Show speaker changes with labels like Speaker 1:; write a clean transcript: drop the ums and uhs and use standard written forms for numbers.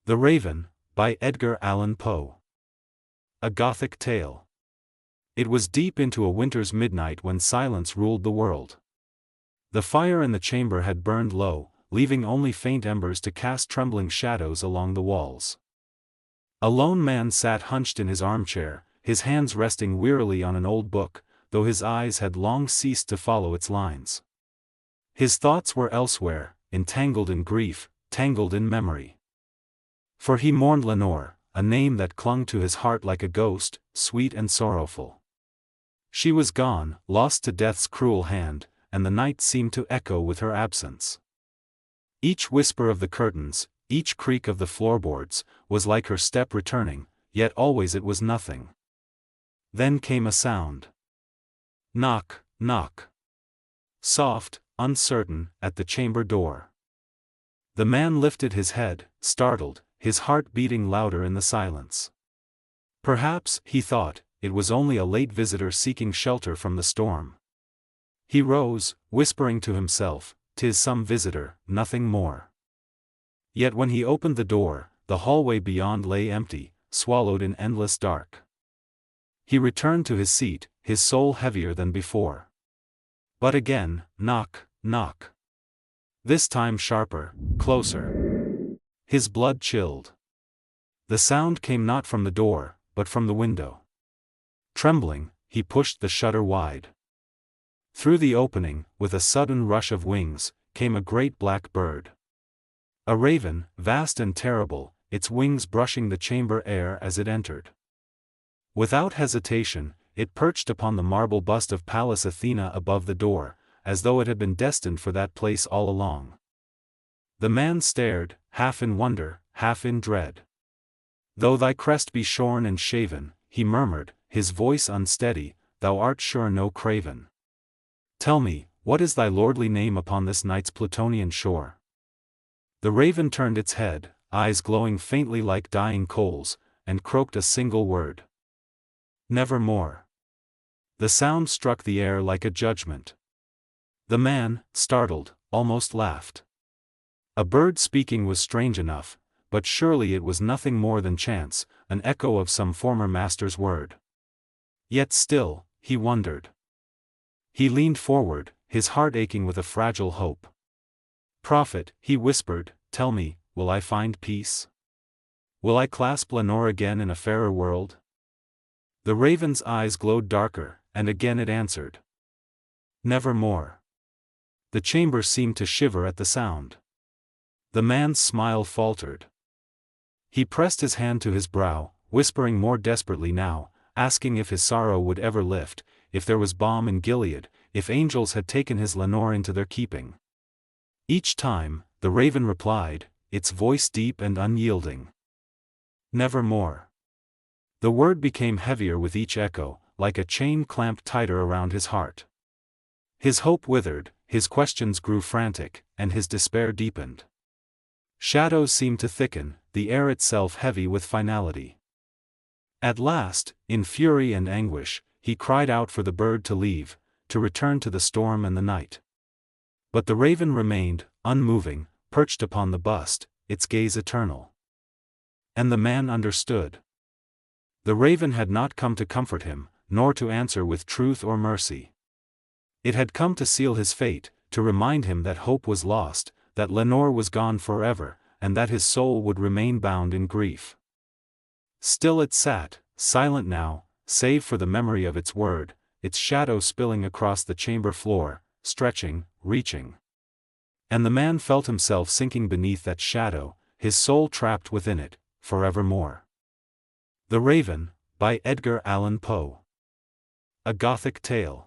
Speaker 1: The Raven, by Edgar Allan Poe. A Gothic tale. It was deep into a winter's midnight when silence ruled the world. The fire in the chamber had burned low, leaving only faint embers to cast trembling shadows along the walls. A lone man sat hunched in his armchair, his hands resting wearily on an old book, though his eyes had long ceased to follow its lines. His thoughts were elsewhere, entangled in grief, tangled in memory. For he mourned Lenore, a name that clung to his heart like a ghost, sweet and sorrowful. She was gone, lost to death's cruel hand, and the night seemed to echo with her absence. Each whisper of the curtains, each creak of the floorboards, was like her step returning, yet always it was nothing. Then came a sound. Knock, knock. Soft, uncertain, at the chamber door. The man lifted his head, startled, his heart beating louder in the silence. Perhaps, he thought, it was only a late visitor seeking shelter from the storm. He rose, whispering to himself, "'Tis some visitor, nothing more." Yet when he opened the door, the hallway beyond lay empty, swallowed in endless dark. He returned to his seat, his soul heavier than before. But again, knock, knock. This time sharper, closer. His blood chilled. The sound came not from the door, but from the window. Trembling, he pushed the shutter wide. Through the opening, with a sudden rush of wings, came a great black bird. A raven, vast and terrible, its wings brushing the chamber air as it entered. Without hesitation, it perched upon the marble bust of Pallas Athena above the door, as though it had been destined for that place all along. The man stared, half in wonder, half in dread. "Though thy crest be shorn and shaven," he murmured, his voice unsteady, "thou art sure no craven. Tell me, what is thy lordly name upon this night's Plutonian shore?" The raven turned its head, eyes glowing faintly like dying coals, and croaked a single word. "Nevermore." The sound struck the air like a judgment. The man, startled, almost laughed. A bird speaking was strange enough, but surely it was nothing more than chance, an echo of some former master's word. Yet still, he wondered. He leaned forward, his heart aching with a fragile hope. "Prophet," he whispered, "tell me, will I find peace? Will I clasp Lenore again in a fairer world?" The raven's eyes glowed darker, and again it answered. "Nevermore." The chamber seemed to shiver at the sound. The man's smile faltered. He pressed his hand to his brow, whispering more desperately now, asking if his sorrow would ever lift, if there was balm in Gilead, if angels had taken his Lenore into their keeping. Each time, the raven replied, its voice deep and unyielding. "Nevermore." The word became heavier with each echo, like a chain clamped tighter around his heart. His hope withered, his questions grew frantic, and his despair deepened. Shadows seemed to thicken, the air itself heavy with finality. At last, in fury and anguish, he cried out for the bird to leave, to return to the storm and the night. But the raven remained, unmoving, perched upon the bust, its gaze eternal. And the man understood. The raven had not come to comfort him, nor to answer with truth or mercy. It had come to seal his fate, to remind him that hope was lost, that Lenore was gone forever, and that his soul would remain bound in grief. Still it sat, silent now, save for the memory of its word, its shadow spilling across the chamber floor, stretching, reaching. And the man felt himself sinking beneath that shadow, his soul trapped within it, forevermore. The Raven, by Edgar Allan Poe. A Gothic tale.